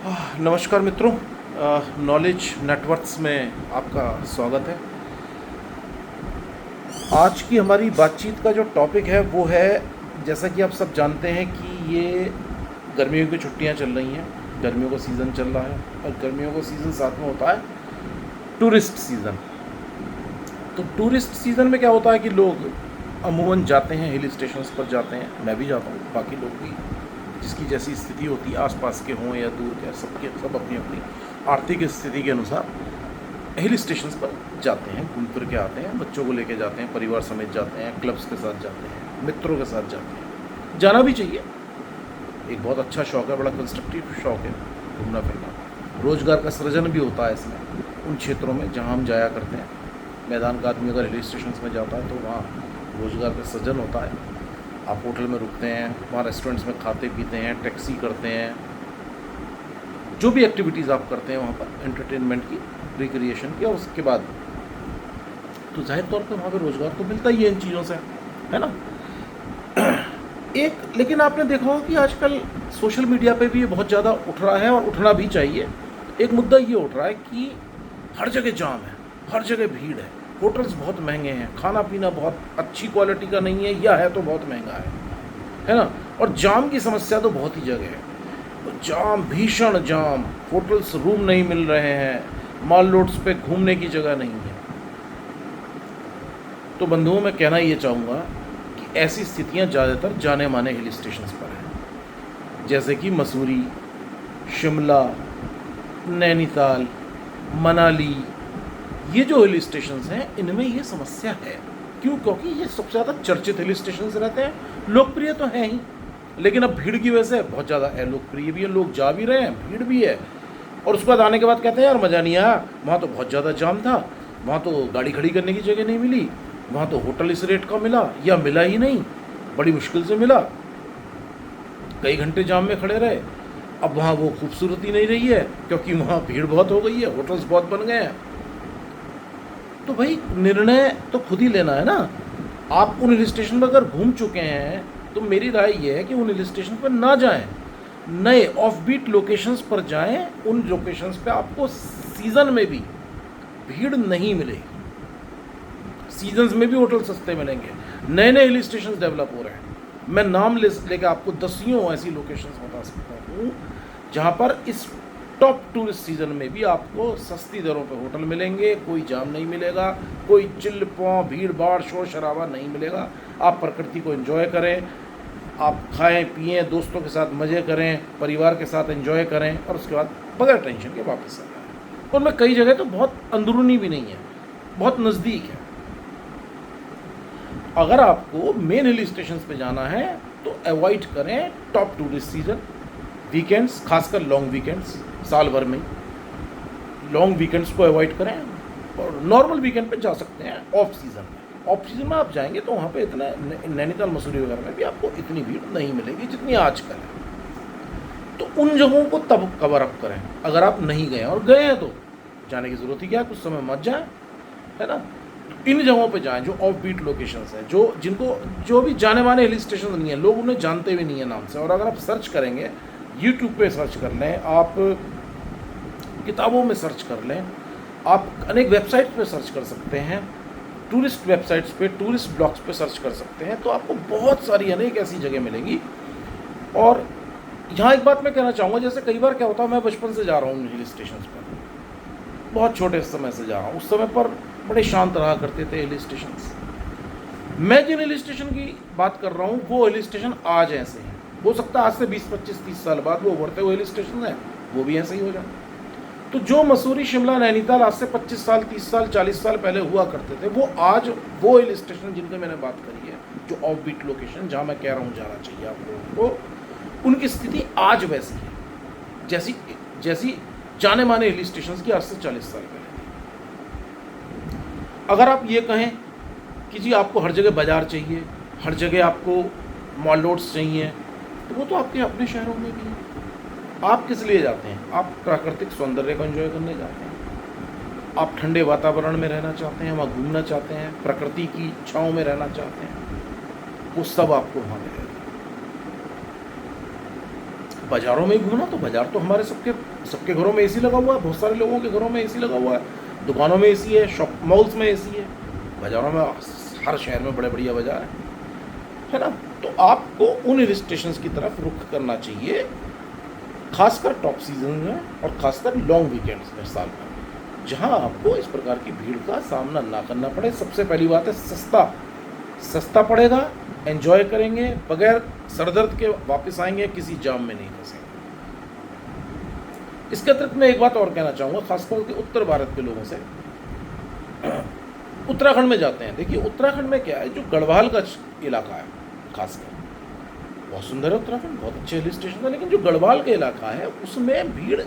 नमस्कार मित्रों, knowledge networks में आपका स्वागत है। आज की हमारी बातचीत का जो टॉपिक है वो है, जैसा कि आप सब जानते हैं कि ये गर्मियों की छुट्टियां चल रही हैं, गर्मियों का सीज़न चल रहा है और गर्मियों का सीज़न साथ में होता है टूरिस्ट सीज़न। तो टूरिस्ट सीज़न में क्या होता है कि लोग अमूमन जाते हैं, हिल स्टेशंस पर जाते हैं, मैं भी जाता हूँ, बाकी लोग भी जिसकी जैसी स्थिति होती है, आसपास के हों या दूर के, सब अपनी अपनी आर्थिक स्थिति के अनुसार हिल स्टेशंस पर जाते हैं, घूम फिर के आते हैं, बच्चों को लेके जाते हैं, परिवार समेत जाते हैं, क्लब्स के साथ जाते हैं, मित्रों के साथ जाते हैं। जाना भी चाहिए, एक बहुत अच्छा शौक़ है, बड़ा कंस्ट्रक्टिव शौक़ है घूमना फिरना। रोज़गार का सृजन भी होता है इसमें, उन क्षेत्रों में जहाँ हम जाया करते हैं। मैदान का आदमी अगर हिल स्टेशंस में जाता है तो वहाँ रोज़गार का सृजन होता है। आप होटल में रुकते हैं, वहाँ रेस्टोरेंट्स में खाते पीते हैं, टैक्सी करते हैं, जो भी एक्टिविटीज़ आप करते हैं वहाँ पर एंटरटेनमेंट की, रिक्रिएशन की, और उसके बाद तो जाहिर तौर पे वहाँ पे रोज़गार तो मिलता ही है इन चीज़ों से, है ना। एक लेकिन आपने देखा होगा कि आजकल सोशल मीडिया पे भी ये बहुत ज़्यादा उठ रहा है और उठना भी चाहिए। एक मुद्दा ये उठ रहा है कि हर जगह जाम है, हर जगह भीड़ है, होटल्स बहुत महंगे हैं, खाना पीना बहुत अच्छी क्वालिटी का नहीं है या है तो बहुत महंगा है ना। और जाम की समस्या तो बहुत ही जगह है, तो जाम, भीषण जाम, होटल्स रूम नहीं मिल रहे हैं, मॉल रोड्स पे घूमने की जगह नहीं है। तो बंधुओं, मैं कहना ये चाहूँगा कि ऐसी स्थितियाँ ज़्यादातर जाने माने हिल स्टेशंस पर हैं, जैसे कि मसूरी, शिमला, नैनीताल, मनाली। ये जो हिल स्टेशंस हैं इनमें ये समस्या है। क्यों? क्योंकि ये सबसे ज़्यादा चर्चित हिल स्टेशंस रहते हैं, लोकप्रिय तो हैं ही, लेकिन अब भीड़ की वजह से बहुत ज़्यादा लोकप्रिय भी है, लोग जा भी रहे हैं, भीड़ भी है, और उसके बाद आने के बाद कहते हैं यार मज़ा नहीं आया, वहाँ तो बहुत ज़्यादा जाम था, वहाँ तो गाड़ी खड़ी करने की जगह नहीं मिली, वहाँ तो होटल इस रेट का मिला या मिला ही नहीं, बड़ी मुश्किल से मिला, कई घंटे जाम में खड़े रहे। अब वहाँ वो खूबसूरती नहीं रही है क्योंकि वहाँ भीड़ बहुत हो गई है, होटल्स बहुत बन गए हैं। तो भाई निर्णय तो खुद ही लेना है ना। आप उन हिल स्टेशन पर अगर घूम चुके हैं तो मेरी राय ये है कि उन हिल स्टेशन पर ना जाएं, नए ऑफ बीट लोकेशंस पर जाएं। उन लोकेशंस पे आपको सीज़न में भी भीड़ नहीं मिलेगी, सीजन्स में भी होटल सस्ते मिलेंगे, नए नए हिल स्टेशन डेवलप हो रहे हैं। मैं नाम लेके आपको दसियों ऐसी लोकेशंस बता सकता हूँ जहाँ पर इस टॉप टूरिस्ट सीज़न में भी आपको सस्ती दरों पे होटल मिलेंगे, कोई जाम नहीं मिलेगा, कोई चिल्ल पौ भीड़ भाड़ शोर शराबा नहीं मिलेगा। आप प्रकृति को एंजॉय करें, आप खाएं पिएं, दोस्तों के साथ मज़े करें, परिवार के साथ एंजॉय करें, और उसके बाद बगैर टेंशन के वापस आ जाएं। उनमें कई जगह तो बहुत अंदरूनी भी नहीं है, बहुत नज़दीक है। अगर आपको मेन हिल स्टेशन पे जाना है तो अवॉइड करें टॉप टूरिस्ट सीज़न, वीकेंड्स, खासकर लॉन्ग वीकेंड्स, साल भर में लॉन्ग वीकेंड्स को अवॉइड करें, और नॉर्मल वीकेंड पे जा सकते हैं ऑफ सीज़न में। ऑफ सीज़न में आप जाएंगे तो वहाँ पे इतना नैनीताल मसूरी वगैरह में भी आपको इतनी भीड़ नहीं मिलेगी जितनी आजकल है। तो उन जगहों को तब कवर अप करें। अगर आप नहीं गए और गए हैं तो जाने की ज़रूरत ही क्या है, कुछ समय मत जाएं, है ना। इन जगहों पे जाएं जो ऑफ बीट लोकेशंस हैं, जो भी जाने माने हिल स्टेशन नहीं है, लोग उन्हें जानते भी नहीं है नाम से। और अगर आप सर्च करेंगे, यूट्यूब पे सर्च कर लें, आप किताबों में सर्च कर लें, आप अनेक वेबसाइट पे सर्च कर सकते हैं, टूरिस्ट वेबसाइट्स पे, टूरिस्ट ब्लॉग्स पे सर्च कर सकते हैं, तो आपको बहुत सारी अनेक ऐसी जगह मिलेंगी। और यहाँ एक बात मैं कहना चाहूँगा, जैसे कई बार क्या होता है, मैं बचपन से जा रहा हूँ हिल स्टेशन पर, बहुत छोटे समय से जा रहा हूँ, उस समय पर बड़े शांत रहा करते थे हिल स्टेशन। मैं जिन हिल स्टेशन की बात कर रहा हूँ वो हिल स्टेशन आज ऐसे हैं, हो सकता है आज से 20, 25, 30 साल बाद वो उभरते हुए हिल स्टेशन हैं वो भी ऐसे ही हो जाए। तो जो मसूरी, शिमला, नैनीताल आज से 25 साल, 30 साल, 40 साल पहले हुआ करते थे, वो आज वो हिल स्टेशन जिनकी मैंने बात करी है, जो ऑफ बीट लोकेशन, जहाँ मैं कह रहा हूँ जाना चाहिए आप लोगों को, उनकी स्थिति आज वैसी है जैसी जाने माने हिल स्टेशन की आज से 40 साल पहले। अगर आप ये कहें कि जी आपको हर जगह बाज़ार चाहिए, हर जगह आपको मॉल रोड्स चाहिए, तो वो तो आपके अपने शहरों में भी है। आप किस लिए जाते हैं? आप प्राकृतिक सौंदर्य को एंजॉय करने जाते हैं, आप ठंडे वातावरण में रहना चाहते हैं, वहाँ घूमना चाहते हैं, प्रकृति की छाँव में रहना चाहते हैं, वो सब आपको वहाँ मिलेगा। बाज़ारों में ही घूमना, तो बाज़ार तो हमारे सबके सबके घरों में एसी लगा हुआ है, बहुत सारे लोगों के घरों में एसी लगा हुआ है, दुकानों में एसी है, शॉप मॉल्स में एसी है, बाज़ारों में हर शहर में बड़े बढ़िया बाज़ार है ना। तो आपको उन हिल स्टेशंस की तरफ रुख करना चाहिए, खासकर टॉप सीजन में और खासकर लॉन्ग वीकेंड्स में साल में, जहां आपको इस प्रकार की भीड़ का सामना ना करना पड़े। सबसे पहली बात है सस्ता पड़ेगा, एंजॉय करेंगे, बगैर सरदर्द के वापस आएंगे, किसी जाम में नहीं फंसेंगे। इसके अतिरिक्त मैं एक बात और कहना चाहूँगा, खासतौर के उत्तर भारत के लोगों से। उत्तराखंड में जाते हैं, देखिए उत्तराखंड में क्या है, जो गढ़वाल का इलाका है खासकर, बहुत सुंदर है उत्तराखंड, बहुत अच्छे हिल स्टेशन है, लेकिन जो गढ़वाल का इलाका है उसमें भीड़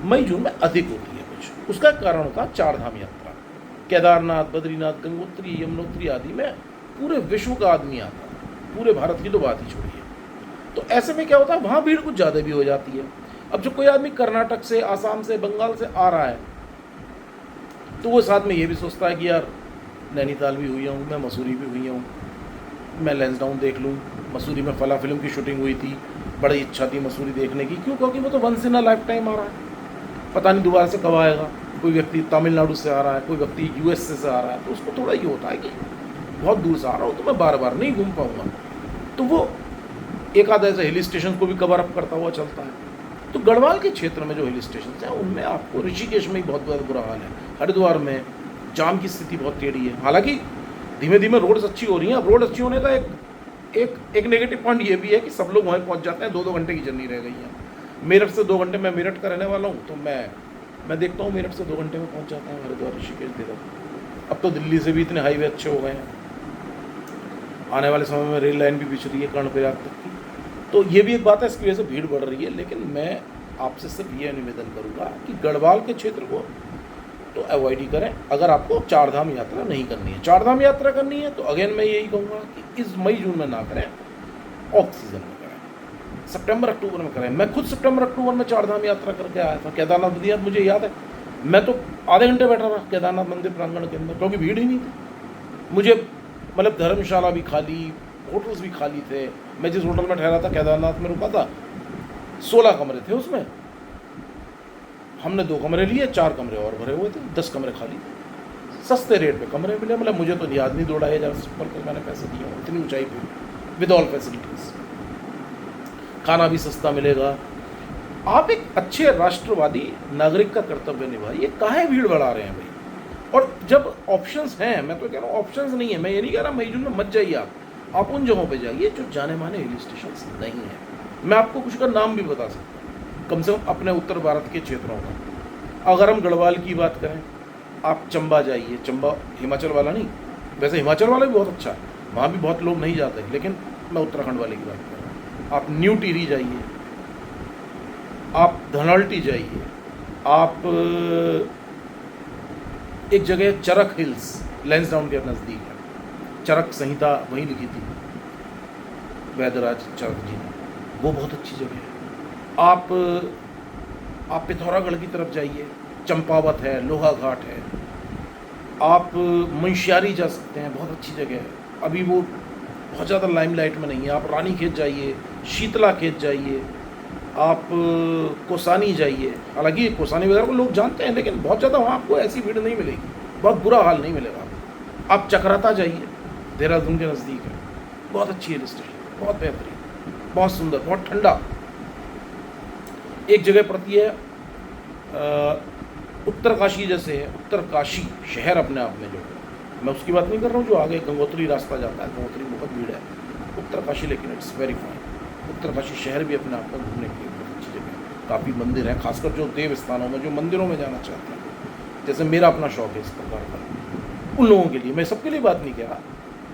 मई जून में अधिक होती है। कुछ उसका कारण होता है चार धाम यात्रा, केदारनाथ, बद्रीनाथ, गंगोत्री, यमुनोत्री आदि में पूरे विश्व का आदमी आता है, पूरे भारत की तो बात ही छोड़िए। तो ऐसे में क्या होता है, वहाँ भीड़ कुछ ज़्यादा भी हो जाती है। अब जो कोई आदमी कर्नाटक से, आसाम से, बंगाल से आ रहा है, तो वो साथ में ये भी सोचता है कि यार नैनीताल भी हुई हूँ मैं, मसूरी भी हुई हूँ, मैं लैंसडाउन देख लूँ, मसूरी में फला फिल्म की शूटिंग हुई थी, बड़ी इच्छा थी मसूरी देखने की। क्यों? क्योंकि वो तो once in a lifetime आ रहा है, पता नहीं दोबारा से कब आएगा। कोई व्यक्ति तमिलनाडु से आ रहा है, कोई व्यक्ति यूएस से आ रहा है, तो उसको थोड़ा ये होता है कि बहुत दूर से आ रहा हूँ तो मैं बार बार नहीं घूम पाऊँगा, तो वो एक आधा ऐसे हिल स्टेशन को भी कवर अप करता हुआ चलता है। तो गढ़वाल के क्षेत्र में जो हिल स्टेशन हैं उनमें आपको, ऋषिकेश में ही बहुत बुरा हाल है, हरिद्वार में जाम की स्थिति बहुत टेढ़ी है। हालांकि धीमे धीमे रोड्स अच्छी हो रही हैं। अब रोड अच्छी होने का एक नेगेटिव पॉइंट ये भी है कि सब लोग वहाँ पहुँच जाते हैं, 2-2 घंटे की जर्नी रह गई है। मेरठ से 2 घंटे, मैं मेरठ का रहने वाला हूँ, तो मैं देखता हूँ मेरठ से 2 घंटे में पहुँच जाता हूँ हरिद्वार, ऋषिकेश, देहरादून। अब तो दिल्ली से भी इतने हाईवे अच्छे हो गए हैं, आने वाले समय में रेल लाइन भी बिछ रही है कर्णप्रयाग तक की। तो ये भी एक बात है, इसकी वजह से भीड़ बढ़ रही है। लेकिन मैं आपसे सिर्फ ये निवेदन करूँगा कि गढ़वाल के क्षेत्र को तो अवॉइड ही करें। अगर आपको चार धाम यात्रा नहीं करनी है, चार धाम यात्रा करनी है, तो अगेन मैं यही कहूँगा कि इस मई जून में ना करें, ऑफ सीजन में करें, सितंबर अक्टूबर में करें। मैं खुद सितंबर अक्टूबर में चार धाम यात्रा करके आया था केदारनाथ बद्रीनाथ। मुझे याद है, मैं तो आधे घंटे बैठा रहा केदारनाथ मंदिर प्रांगण के अंदर, क्योंकि भीड़ ही नहीं थी। मुझे मतलब धर्मशाला भी खाली, होटल्स भी खाली थे। मैं जिस होटल में ठहरा था केदारनाथ में रुका था, 16 कमरे थे, उसमें हमने 2 कमरे लिए, 4 कमरे और भरे हुए थे, 10 कमरे खाली, सस्ते रेट पे कमरे मिले। मतलब मुझे तो याद नहीं, 2-2,500 पर मैंने पैसे दिए हों, इतनी ऊंचाई पे, विद ऑल फैसिलिटीज़, खाना भी सस्ता मिलेगा। आप एक अच्छे राष्ट्रवादी नागरिक का कर्तव्य निभाइए, काहे भीड़ बढ़ा रहे हैं भाई। और जब ऑप्शंस हैं, मैं तो कह रहा हूँ ऑप्शंस नहीं है, मैं ये नहीं कह रहा मई जून में मत जाइए, आप उन जगहों पे जाइए जो जाने माने हिल स्टेशन नहीं हैं। मैं आपको कुछ का नाम भी बता सकता हूँ, कम से कम अपने उत्तर भारत के क्षेत्रों का। अगर हम गढ़वाल की बात करें, आप चंबा जाइए, चंबा हिमाचल वाला नहीं, वैसे हिमाचल वाला भी बहुत अच्छा है, वहाँ भी बहुत लोग नहीं जाते, लेकिन मैं उत्तराखंड वाले की बात कर रहा हूँ। आप न्यू टिहरी जाइए, आप धनौल्टी जाइए, आप एक जगह चरक हिल्स, लैंसडाउन के नज़दीक है, चरक संहिता वहीं लिखी थी वैदराज चरक जी ने, वो बहुत अच्छी जगह है। आप पिथौरागढ़ की तरफ जाइए, चंपावत है, लोहा घाट है, आप मुंशियारी जा सकते हैं, बहुत अच्छी जगह है, अभी वो बहुत ज़्यादा लाइमलाइट में नहीं है। आप रानी खेत जाइए, शीतला खेत जाइए, आप कोसानी जाइए। हालांकि कोसानी वगैरह को लोग जानते हैं, लेकिन बहुत ज़्यादा वहाँ आपको ऐसी भीड़ नहीं मिलेगी, बहुत बुरा हाल नहीं मिलेगा। आप चक्राता जाइए, देहरादून के नज़दीक है, बहुत अच्छी हिल स्टेशन, बहुत बेहतरीन, बहुत सुंदर, बहुत ठंडा। एक जगह पड़ती है उत्तरकाशी, जैसे है उत्तरकाशी शहर अपने आप में, जो मैं उसकी बात नहीं कर रहा हूँ, जो आगे गंगोत्री रास्ता जाता है, गंगोत्री बहुत भीड़ है, उत्तरकाशी, लेकिन इट्स वेरी फाइन। उत्तरकाशी शहर भी अपने आप में घूमने के लिए बहुत अच्छी जगह है, काफ़ी मंदिर हैं, खासकर जो देव स्थानों में, जो मंदिरों में जाना चाहते हैं, जैसे मेरा अपना शौक है इस प्रकार का, उन लोगों के लिए, मैं सबके लिए बात नहीं कह रहा।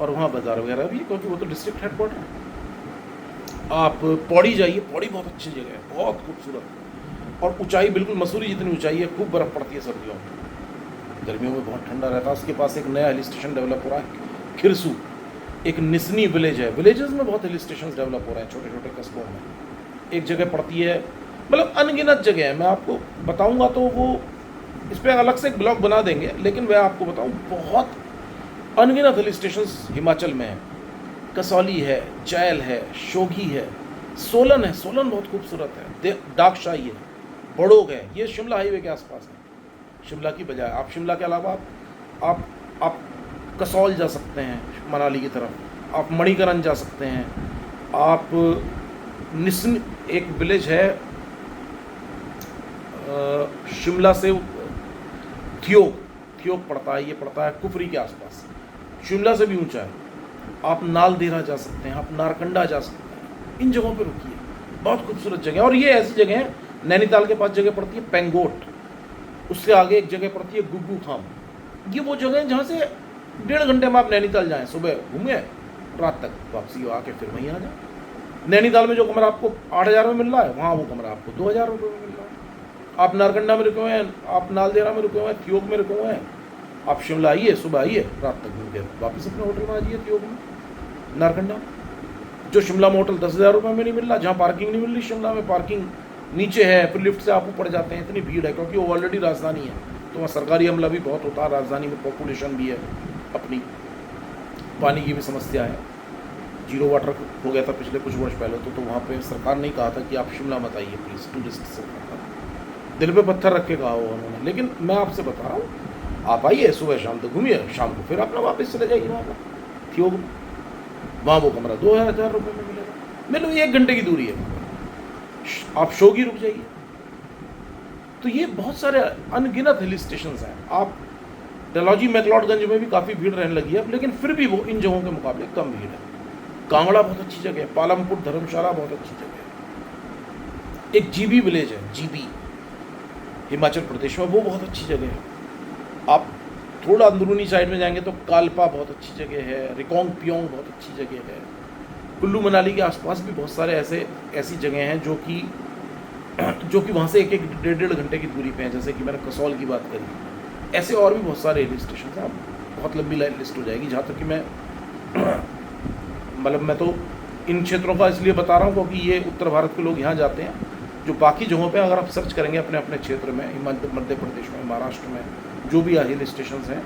और वहाँ बाज़ार वगैरह भी, क्योंकि वो तो डिस्ट्रिक्ट हेडक्वार्टर है। आप पौड़ी जाइए, पौड़ी बहुत अच्छी जगह है, बहुत खूबसूरत, और ऊंचाई बिल्कुल मसूरी जितनी ऊंचाई है, खूब बर्फ़ पड़ती है सर्दियों में, गर्मियों में बहुत ठंडा रहता है। उसके पास एक नया हिल स्टेशन डेवलप हो रहा है, खिरसू, एक निसनी विलेज है, विलेजेस में बहुत हिल स्टेशन डेवलप हो रहे हैं, छोटे छोटे कस्बों में। एक जगह पड़ती है, मतलब अनगिनत जगह है, मैं आपको बताऊँगा तो वो इस पर अलग से एक ब्लॉग बना देंगे, लेकिन मैं आपको बताऊँ बहुत अनगिनत हिल स्टेशन हिमाचल में है। कसौली है, चैल है, शोघी है, सोलन है, सोलन बहुत खूबसूरत है, डाकशाही है, बड़ोग है, ये शिमला हाईवे के आसपास है। शिमला की बजाय आप शिमला के अलावा आप कसौल जा सकते हैं मनाली की तरफ, आप मणिकरण जा सकते हैं, आप निस्न एक विलेज है शिमला से थियोक पड़ता है, ये पड़ता है कुफरी के आसपास, शिमला से भी ऊंचा है। आप नालदेहरा जा सकते हैं, आप नारकंडा जा सकते हैं, इन जगहों पे रुकिए, बहुत खूबसूरत जगह। और ये ऐसी जगह है, नैनीताल के पास जगह पड़ती है पेंगोट, उससे आगे एक जगह पड़ती है गुग्गू खाम। ये वो जगह है जहाँ से 1.5 घंटे में आप नैनीताल जाएँ, सुबह घूमें, रात तक वापसी आके फिर वहीं आ जाए। नैनीताल में जो कमरा आपको 8,000 में मिल रहा है, वहाँ वो कमरा आपको 2,000 रुपये में मिल रहा है। आप नारकंडा में रुके हुए हैं, आप नालदेहरा में रुके हुए हैं, थियोग में रुके हुए हैं, आप शिमला आइए, सुबह आइए, रात तक घूम के वापस अपने होटल में आ जाइए। थियोग में, नारकंडा, जो शिमला में होटल 10,000 रुपये में नहीं मिल रहा, जहाँ पार्किंग नहीं मिल रही, शिमला में पार्किंग नीचे है, फिर लिफ्ट से आप ऊपर जाते हैं, इतनी भीड़ है क्योंकि वो ऑलरेडी राजधानी है, तो वहाँ सरकारी अमला भी बहुत होता है, राजधानी में पॉपुलेशन भी है अपनी, पानी की भी समस्या है, जीरो वाटर हो गया था पिछले कुछ वर्ष पहले, तो वहाँ पे सरकार ने कहा था कि आप शिमला मत आइए प्लीज़, टूरिस्ट से दिल पे पत्थर रख के कहा हो उन्होंने। लेकिन मैं आपसे बता रहा हूँ, आप आइए, सुबह शाम तक घूमिए, शाम को फिर अपना वापस चले जाइए वहाँ पर थियोग में, वहाँ वो कमरा 2,000 रुपये में मिलेगा, मतलब 1 घंटे की दूरी है, आप शोगी रुक जाइए। तो ये बहुत सारे अनगिनत हिल स्टेशन हैं। आप डलहौजी मैक्लोडगंज में भी काफ़ी भीड़ रहने लगी है, लेकिन फिर भी वो इन जगहों के मुकाबले कम भीड़ है। कांगड़ा बहुत अच्छी जगह है, पालमपुर धर्मशाला बहुत अच्छी जगह है, एक जीबी विलेज है, जीबी हिमाचल प्रदेश में, वो बहुत अच्छी जगह है। आप थोड़ा अंदरूनी साइड में जाएंगे तो कालपा बहुत अच्छी जगह है, रिकोंग पियोंग बहुत अच्छी जगह है, कुल्लू मनाली के आसपास भी बहुत सारे ऐसी जगह हैं जो कि वहाँ से 1-1 घंटे की दूरी पे हैं, जैसे कि मैंने कसौल की बात करी। ऐसे और भी बहुत सारे हिल स्टेशन हैं, बहुत लंबी लिस्ट हो जाएगी। जहाँ तक कि मैं तो इन क्षेत्रों का इसलिए बता रहा हूँ क्योंकि ये उत्तर भारत के लोग यहाँ जाते हैं, जो बाकी जगहों पे अगर आप सर्च करेंगे अपने अपने क्षेत्र में, मध्य प्रदेश में, महाराष्ट्र में, जो भी हिल स्टेशन हैं,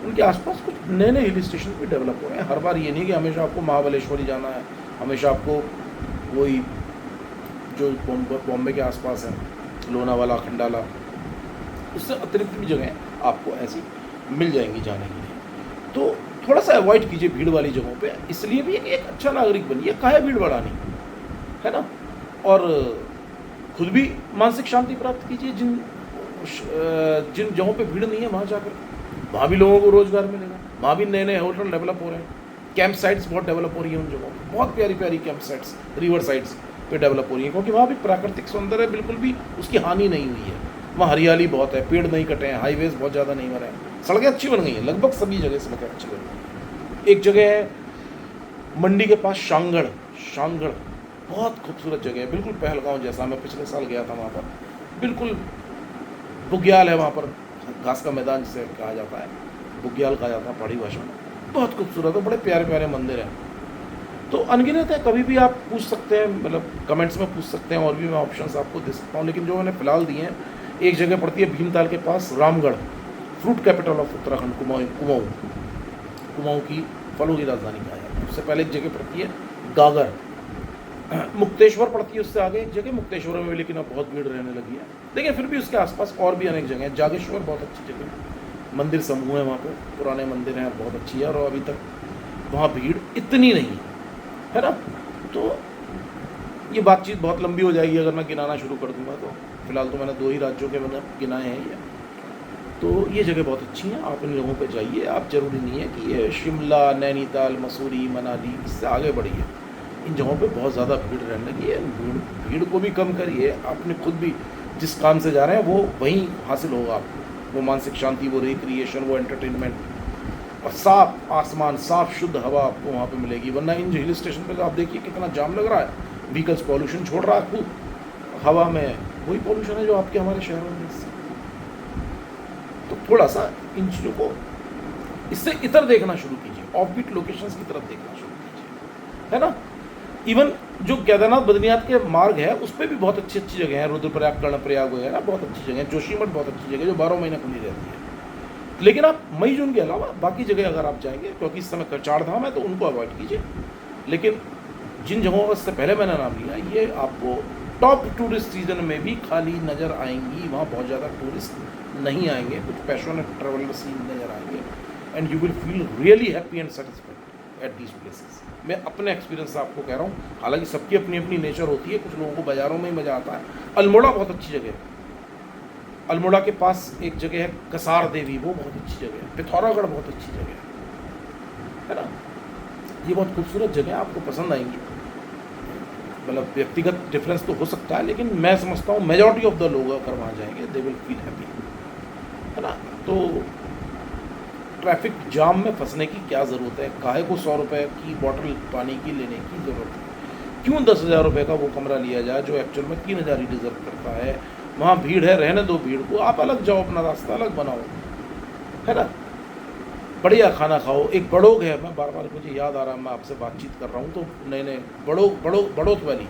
उनके आसपास कुछ नए नए हिल स्टेशन भी डेवलप हो रहे हैं। हर बार ये नहीं कि हमेशा आपको महाबलेश्वरी जाना है, हमेशा आपको वही जो बॉम्बे के आसपास है, लोनावाला, खंडाला, उससे अतिरिक्त भी जगह आपको ऐसी मिल जाएंगी जाने के लिए। तो थोड़ा सा अवॉइड कीजिए भीड़ वाली जगहों पे, इसलिए भी एक अच्छा नागरिक बनिए, काहे भीड़ बढ़ानी, है ना। और खुद भी मानसिक शांति प्राप्त कीजिए। जिन जगहों पे भीड़ नहीं है वहाँ जाकर, वहाँ भी लोगों को रोज़गार मिलेगा, वहाँ भी नए नए होटल डेवलप हो रहे हैं, कैंप साइट्स बहुत डेवलप हो रही हैं उन जगहों पर, बहुत प्यारी प्यारी कैंप साइट्स रिवर साइड्स पे डेवलप हो रही है, क्योंकि वहाँ भी प्राकृतिक सौंदर्य बिल्कुल भी उसकी हानि नहीं हुई है। वहाँ हरियाली बहुत है, पेड़ नहीं कटे हैं, हाईवेज बहुत ज़्यादा नहीं बने हैं, सड़कें अच्छी बन गई हैं, लगभग सभी जगह सड़कें अच्छी बन गई हैं। एक जगह है मंडी के पास शांगड़, बहुत खूबसूरत जगह है, बिल्कुल पहलगांव जैसा। मैं पिछले साल गया था वहाँ पर, बिल्कुल बुग्याल है वहाँ पर, घास का मैदान जिसे कहा जाता है, बुग्याल कहा जाता है पहाड़ी भाषा में, बहुत खूबसूरत है, बड़े प्यारे प्यारे मंदिर हैं। तो अनगिनत है, कभी भी आप पूछ सकते हैं, मतलब कमेंट्स में पूछ सकते हैं, और भी मैं ऑप्शंस आपको दे सकता हूँ, लेकिन जो मैंने फिलहाल दिए हैं, एक जगह पड़ती है भीमताल के पास Ramgarh, fruit capital of Uttarakhand, Kumaon की फलों की राजधानी कहा जाता है। उससे पहले एक जगह पड़ती है गागर, मुक्तेश्वर पड़ती है उससे आगे एक जगह, मुक्तेश्वर में लेकिन अब बहुत भीड़ रहने लगी है, लेकिन फिर भी उसके आसपास और भी अनेक जगह हैं। जागेश्वर बहुत अच्छी जगह है, मंदिर समूह है वहाँ पे, पुराने मंदिर हैं, बहुत अच्छी है, और अभी तक वहाँ भीड़ इतनी नहीं है ना। तो ये बातचीत बहुत लंबी हो जाएगी अगर मैं गिनाना शुरू कर दूंगा, तो फिलहाल तो मैंने 2 ही राज्यों के मैंने गिनाए हैं ये। तो ये जगह बहुत अच्छी हैं, आप इन जगहों पे जाइए। आप ज़रूरी नहीं है कि ये शिमला, नैनीताल, मसूरी, मनाली, इससे आगे बढ़िए, इन जगहों पे बहुत ज़्यादा भीड़ रहने लगी है। भीड़ को भी कम करिए, आपने खुद भी जिस काम से जा रहे हैं वो वहीं हासिल होगा आपको, वो मानसिक शांति, वो रिक्रिएशन, वो एंटरटेनमेंट, और साफ आसमान, साफ शुद्ध हवा आपको वहाँ पे मिलेगी। वरना इन हिल स्टेशन पे तो आप देखिए कितना जाम लग रहा है, व्हीकल्स पॉल्यूशन छोड़ रहा है खूब हवा में, वही पॉल्यूशन है जो आपके हमारे शहरों में। तो थोड़ा सा इन चीज़ों को इससे इतर देखना शुरू कीजिए, ऑफबीट लोकेशंस की तरफ देखना शुरू कीजिए, है ना। इवन जो केदारनाथ बद्रीनाथ के मार्ग है उस पर भी बहुत अच्छी अच्छी जगह है, रुद्रप्रयाग, कर्णप्रयाग वगैरह बहुत अच्छी जगह है, जोशीमठ बहुत अच्छी जगह जो 12 महीने खुली रहती है। लेकिन आप मई जून के अलावा बाकी जगह अगर आप जाएंगे, क्योंकि इस समय चार धाम है तो उनको अवॉइड कीजिए, लेकिन जिन जगहों का इससे पहले मैंने नाम लिया, ये आपको टॉप टूरिस्ट सीजन में भी खाली नज़र आएंगी। वहाँ बहुत ज़्यादा टूरिस्ट नहीं आएंगे, कुछ पैशनेट ट्रैवलर्स ही नज़र आएंगे, and you will feel really happy and satisfied at these places. मैं अपने एक्सपीरियंस से आपको कह रहा हूँ, हालांकि सबकी अपनी अपनी नेचर होती है, कुछ लोगों को बाज़ारों में ही मज़ा आता है। अल्मोड़ा बहुत अच्छी जगह है, अल्मोड़ा के पास एक जगह है कसार देवी, वो बहुत अच्छी जगह है। पिथौरागढ़ बहुत अच्छी जगह है ना। ये बहुत खूबसूरत जगह है, आपको पसंद आएंगी। मतलब व्यक्तिगत डिफरेंस तो हो सकता है, लेकिन मैं समझता हूँ मेजॉरिटी ऑफ द लोग अगर वहाँ जाएंगे दे विल फील हैप्पी, है ना। तो ट्रैफिक जाम में फंसने की क्या ज़रूरत है, काहे को 100 रुपये की बॉटल पानी की लेने की ज़रूरत है। क्यों 10,000 रुपये का वो कमरा लिया जाए जो एक्चुअल में 3,000 ही डिज़र्व करता है। वहाँ भीड़ है, रहने दो भीड़ को, आप अलग जाओ, अपना रास्ता अलग बनाओ, है ना। बढ़िया खाना खाओ। एक बड़ोग है, मैं बार बार मुझे याद आ रहा है, मैं आपसे बातचीत कर रहा हूँ तो नए बड़ोत वैली,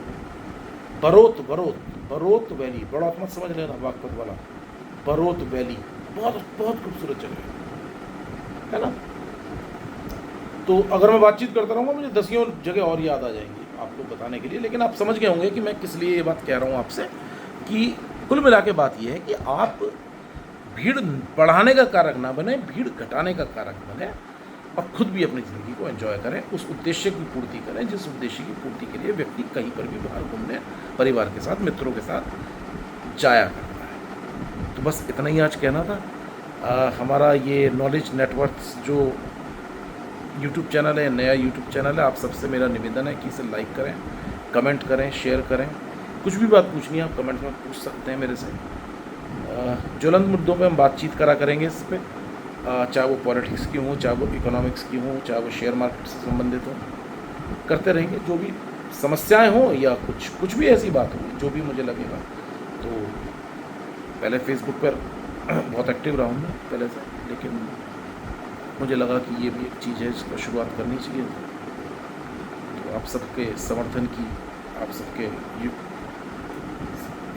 बरोत वैली, बड़ौत मत समझ लेना बागपत वाला, बरोत वैली बहुत बहुत खूबसूरत जगह है ना। तो अगर मैं बातचीत करता रहूँगा मुझे दसियों जगह और याद आ जाएंगी आपको बताने के लिए, लेकिन आप समझ गए होंगे कि मैं किस लिए ये बात कह रहा हूँ आपसे, कि कुल मिला के बात ये है कि आप भीड़ बढ़ाने का कारक ना बने, भीड़ घटाने का कारक बने, और खुद भी अपनी ज़िंदगी को एंजॉय करें, उस उद्देश्य की पूर्ति करें जिस उद्देश्य की पूर्ति के लिए व्यक्ति कहीं पर भी बाहर घूमने परिवार के साथ, मित्रों के साथ जाया करता है। तो बस इतना ही आज कहना था। हमारा ये नॉलेज नेटवर्क्स जो यूट्यूब चैनल है, नया यूट्यूब चैनल है, आप सबसे मेरा निवेदन है कि इसे लाइक करें, कमेंट करें, शेयर करें। कुछ भी बात पूछनी है आप कमेंट में पूछ सकते हैं मेरे से। ज्वलंत मुद्दों पे हम बातचीत करा करेंगे इस पर, चाहे वो पॉलिटिक्स की हो, चाहे वो इकोनॉमिक्स की हो, चाहे वो शेयर मार्केट से संबंधित हो, करते रहेंगे। जो भी समस्याएं हो या कुछ भी ऐसी बात हो जो भी मुझे लगेगा, तो पहले फेसबुक पर बहुत एक्टिव रहा हूँ मैं पहले से, लेकिन मुझे लगा कि ये भी एक चीज़ है जिसको शुरुआत करनी चाहिए। तो आप सबके समर्थन की, आप सबके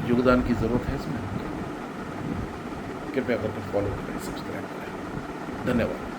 योगदान की ज़रूरत है इसमें। कृपया करके फॉलो करें, सब्सक्राइब करें। धन्यवाद।